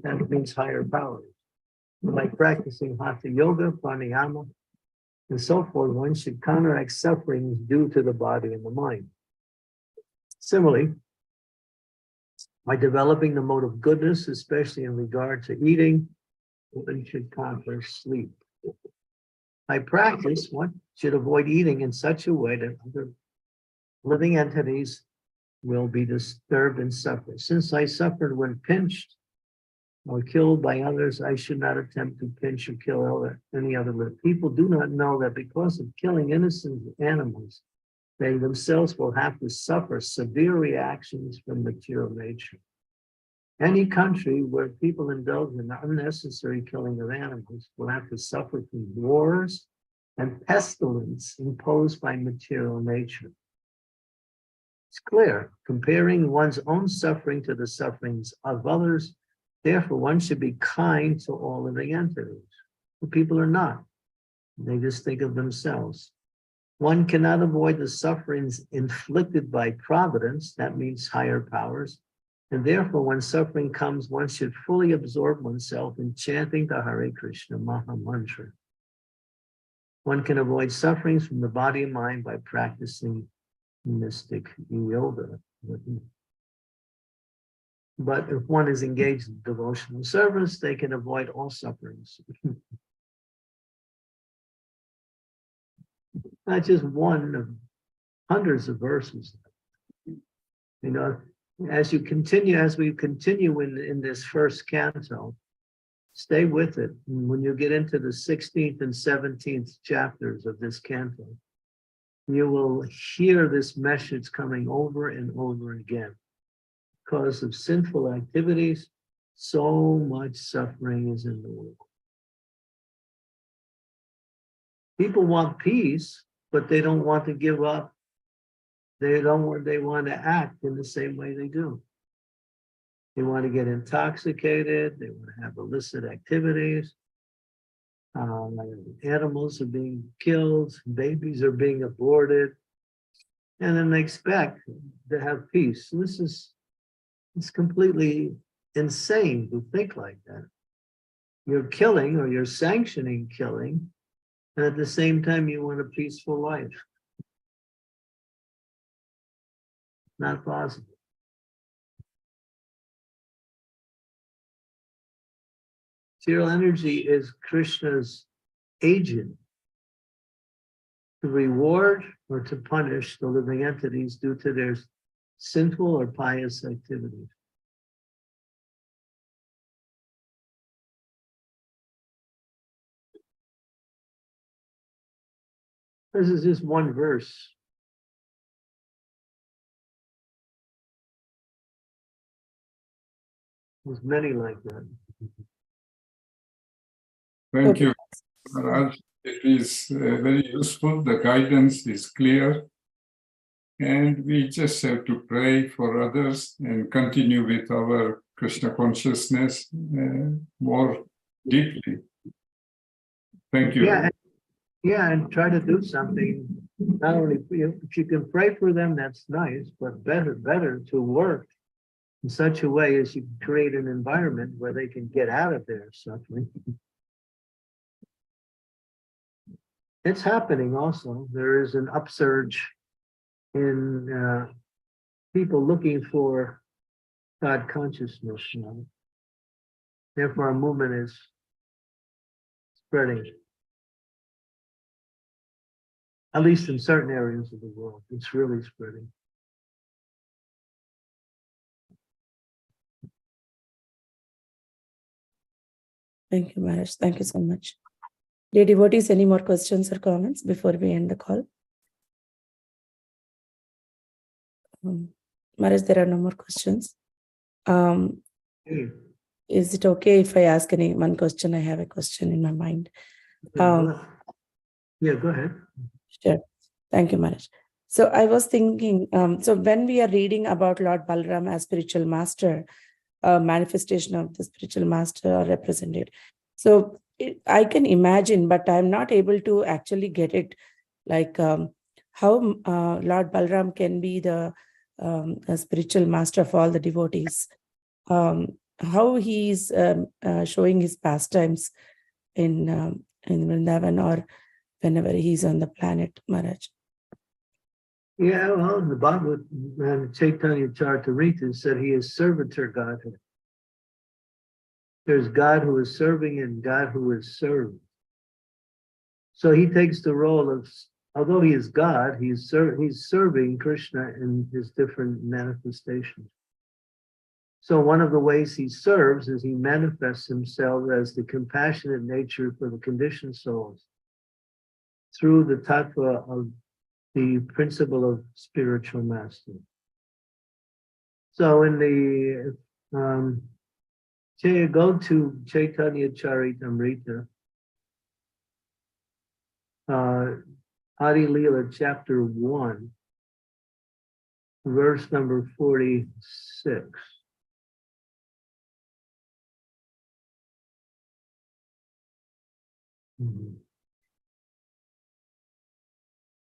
That means higher powers. By practicing hatha yoga, pranayama, and so forth, one should counteract sufferings due to the body and the mind. Similarly, by developing the mode of goodness, especially in regard to eating, one should conquer sleep. By practice, one should avoid eating in such a way that other living entities will be disturbed and suffer. Since I suffered when pinched or killed by others, I should not attempt to pinch or kill any other living. People do not know that because of killing innocent animals, they themselves will have to suffer severe reactions from material nature. Any country where people indulge in unnecessary killing of animals will have to suffer from wars and pestilence imposed by material nature. It's clear, comparing one's own suffering to the sufferings of others, therefore one should be kind to all living entities. The people are not. They just think of themselves. One cannot avoid the sufferings inflicted by providence, that means higher powers, and therefore when suffering comes, one should fully absorb oneself in chanting the Hare Krishna Maha Mantra. One can avoid sufferings from the body and mind by practicing mystic yoga. But if one is engaged in devotional service, they can avoid all sufferings. Not just one of hundreds of verses. You know, as we continue in this first canto, stay with it. And when you get into the 16th and 17th chapters of this canto, you will hear this message coming over and over again. Because of sinful activities, so much suffering is in the world. People want peace, but they don't want to give up. They want to act in the same way they do. They want to get intoxicated. They want to have illicit activities. Animals are being killed. Babies are being aborted. And then they expect to have peace. So it's completely insane to think like that. You're killing or you're sanctioning killing, and at the same time you want a peaceful life. Not possible. Material energy is Krishna's agent to reward or to punish the living entities due to their sinful or pious activities. This is just one verse. There's many like that. Thank you, Maharaj. It is very useful. The guidance is clear. And we just have to pray for others and continue with our Krishna consciousness more deeply. Thank you. Yeah, and try to do something. Not only for you, if you can pray for them, that's nice, but better to work in such a way as you create an environment where they can get out of their suffering. It's happening also. There is an upsurge in people looking for God consciousness. Therefore, our movement is spreading. At least in certain areas of the world, it's really spreading. Thank you, Maharaj. Thank you so much. Dear devotees, any more questions or comments before we end the call? Maharaj, there are no more questions. Is it okay if I ask one question? I have a question in my mind. Yeah, go ahead. Sure. Thank you, Maharaj. So I was thinking, so when we are reading about Lord Balaram as spiritual master, manifestation of the spiritual master are represented. So I can imagine, but I'm not able to actually get it, like how Lord Balaram can be the a spiritual master of all the devotees. How he is showing his pastimes in Vrindavan or whenever he's on the planet, Maharaj. Yeah, well, the Bhagavad and Chaitanya Charitamrita said he is servitor Godhead. There's God who is serving and God who is served. So he takes the role of, although he is God, he's serving Krishna in his different manifestations. So one of the ways he serves is he manifests himself as the compassionate nature for the conditioned souls through the tattva of the principle of spiritual master. So in the go to Chaitanya Charitamrita, Adi Leela chapter 1, verse number 46.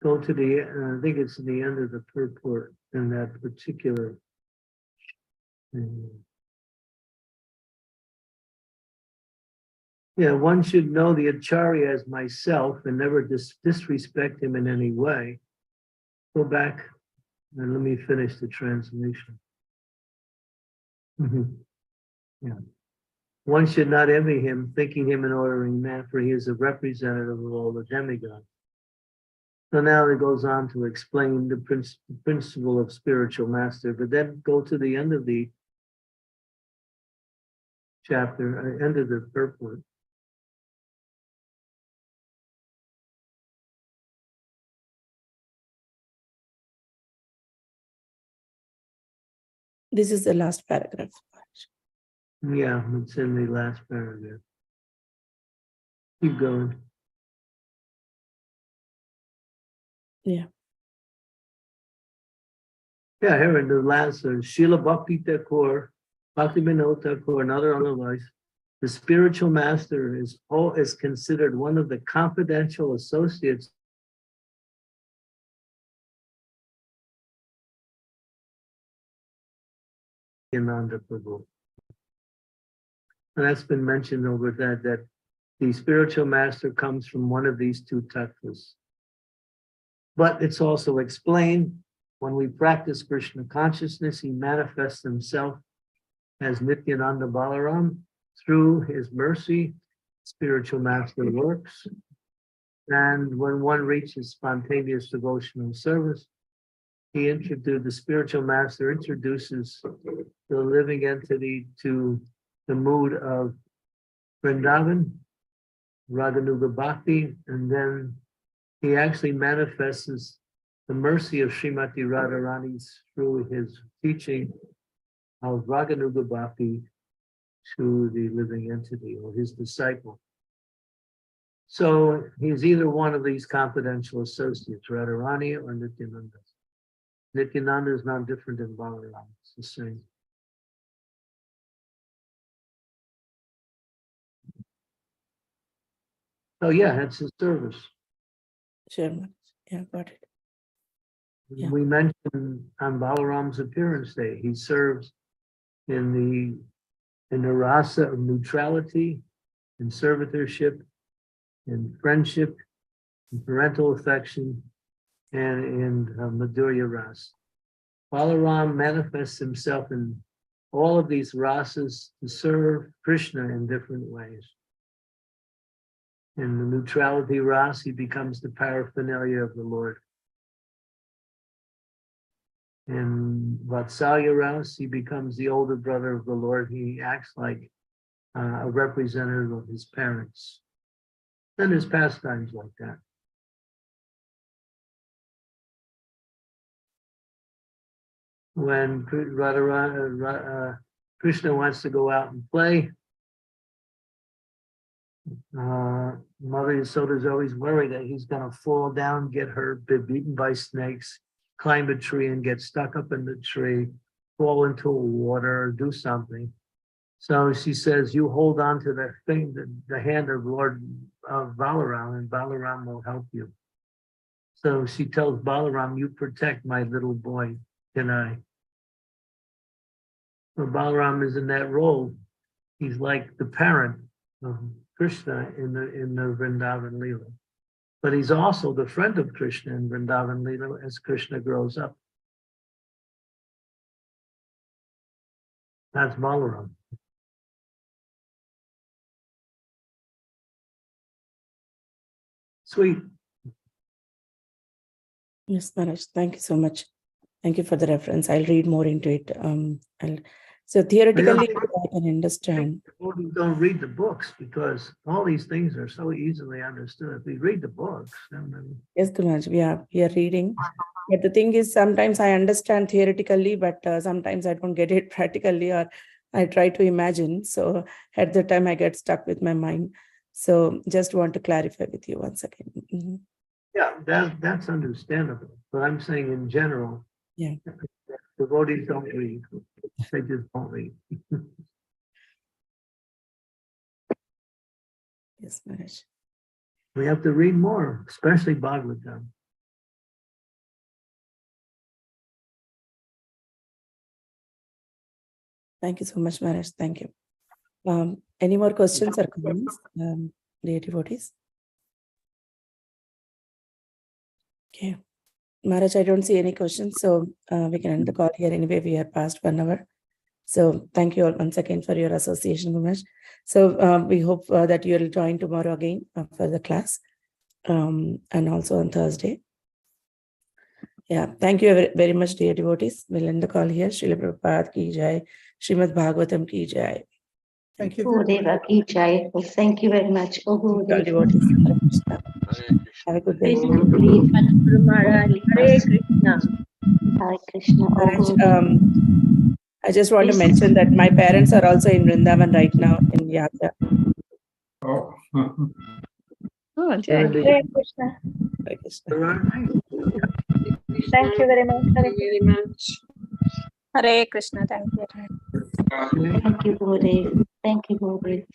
Go to the, I think it's the end of the purport in that particular. Yeah, one should know the Acharya as myself and never disrespect him in any way. Go back and let me finish the translation. Yeah. One should not envy him, thinking him an ordering man, for he is a representative of all the demigods. So now it goes on to explain the principle of spiritual master, but then go to the end of the chapter, end of the purport. This is the last paragraph. Yeah, it's in the last paragraph. Keep going. Yeah. Yeah, here in the last, Srila Bhakti Thakur, Bhakti Vinod Thakur, and otherwise, the spiritual master is considered one of the confidential associates in Nanda Prabhu. And that's been mentioned over that the spiritual master comes from one of these two tattvas. But it's also explained when we practice Krishna consciousness, he manifests himself as Nityananda Balaram through his mercy. Spiritual master works. And when one reaches spontaneous devotional service, the spiritual master introduces the living entity to the mood of Vrindavan, Raganuga Bhakti, and then he actually manifests the mercy of Srimati Radharani through his teaching of Raganuga Bhakti to the living entity or his disciple. So he's either one of these confidential associates, Radharani or Nityananda. Nityananda is not different than Balaram, it's the same. So yeah, that's his service. Sure, Maharaj. Yeah, got it. Yeah. We mentioned on Balaram's appearance day, he serves in the rasa of neutrality, in servitorship, in friendship, in parental affection, and in Madhurya Ras. Balaram manifests himself in all of these rasas to serve Krishna in different ways. In the neutrality ras, he becomes the paraphernalia of the Lord. In Vatsalya ras, he becomes the older brother of the Lord. He acts like a representative of his parents. And there's pastimes like that. When Krishna wants to go out and play, Mother Yasoda is always worried that he's going to fall down, get hurt, be beaten by snakes, climb a tree and get stuck up in the tree, fall into water, or do something. So she says, you hold on to the thing, the hand of Lord Balaram, and Balaram will help you. So she tells Balaram, you protect my little boy, can I? So Balaram is in that role. He's like the parent of Krishna in the Vrindavan Leela. But he's also the friend of Krishna in Vrindavan Leela as Krishna grows up. That's Balaram. Sweet. Yes, Maharaj. Thank you so much. Thank you for the reference. I'll read more into it. So theoretically, I can understand. We don't read the books because all these things are so easily understood. If we read the books, then Yes, Maharaj, we are reading. But the thing is, sometimes I understand theoretically, but sometimes I don't get it practically, or I try to imagine. So at the time, I get stuck with my mind. So just want to clarify with you once again. Mhm. yeah, that's understandable. But I'm saying in general, Yeah. devotees don't read. They just don't read. Yes, Maharaj. We have to read more, especially Bhagavatam. Thank you so much, Maharaj. Thank you. Any more questions or comments, dear devotees? Okay. Maharaj, I don't see any questions, so we can end the call here. Anyway, we have passed 1 hour. So thank you all once again for your association, Maharaj. So we hope that you will join tomorrow again for the class, and also on Thursday. Yeah, thank you very much, dear devotees. We'll end the call here. Srila Prabhupada ki jai, Srimad Bhagavatam ki jai. Thank you. Gurudeva ki jai. Well, thank you very much. Oh, All Gurudeva. devotees. Hare Krishna. Have a good day. Guru Maharaj, Hare Krishna. Hare Krishna. Oh, Maharaj, Gurudeva. I just want to Please. mention that my parents are also in Vrindavan right now in Yatra. Oh. Oh, Hare Krishna. Hare Krishna. Thank you very much. Hare Krishna. Thank you. Thank you, Gurudeva. Thank you, Gurudeva.